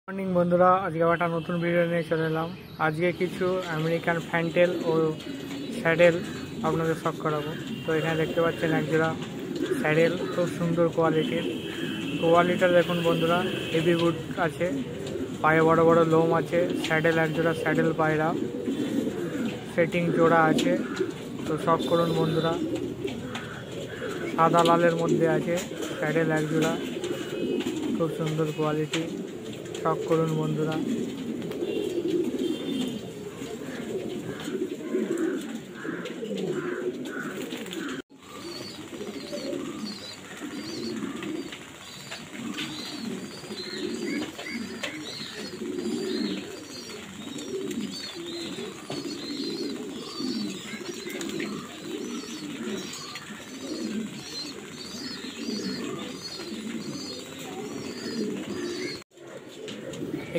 Morning বন্ধুরা, আজকে একটা নতুন ভিডিও নিয়ে চলে এলাম। আজকে কিছু আমেরিকান ফ্যান্টেল ও স্যাডেল আপনাদের শখ করাবো। তো এখানে দেখতে পাচ্ছেন একজোড়া স্যাডেল, খুব সুন্দর কোয়ালিটিটা দেখুন বন্ধুরা। হেভি বুট আছে, পায়ে বড় বড় লোম আছে। স্যাডেল একজোড়া স্যাডেল পায়রা, সেটিং জোড়া আছে। তো শখ করুন বন্ধুরা। সাদা লালের মধ্যে আছে স্যাডেল একজোড়া, খুব সুন্দর কোয়ালিটি। শখ করুন বন্ধুরা।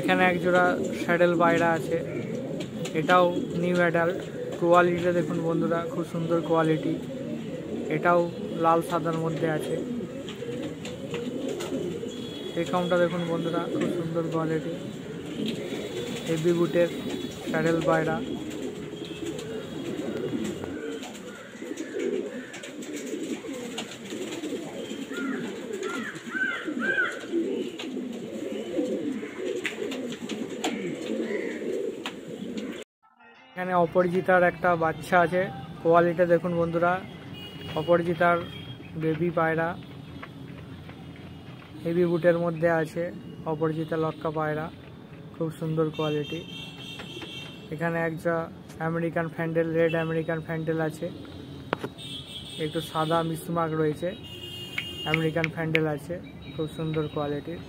এখানে একজোড়া স্যাডেল পায়রা আছে, এটাও নিউ অ্যাডাল্ট। কোয়ালিটিটা দেখুন বন্ধুরা, খুব সুন্দর কোয়ালিটি। এটাও লাল সাদার মধ্যে আছে। এরকমটা দেখুন বন্ধুরা, খুব সুন্দর কোয়ালিটি। হেভি বুটের স্যাডেল পায়রা। এখানে অপরাজিতার একটা বাচ্চা আছে, কোয়ালিটি দেখুন বন্ধুরা। অপরাজিতার বেবি পায়রা, হেভি বুটের মধ্যে আছে। অপরাজিতা লক্কা পায়রা, খুব সুন্দর কোয়ালিটি। এখানে একটা আমেরিকান ফ্যান্ডেল, রেড আমেরিকান ফ্যান্ডেল আছে, একটু সাদা মিসমার্ক রয়েছে। আমেরিকান ফ্যান্ডেল আছে, খুব সুন্দর কোয়ালিটির।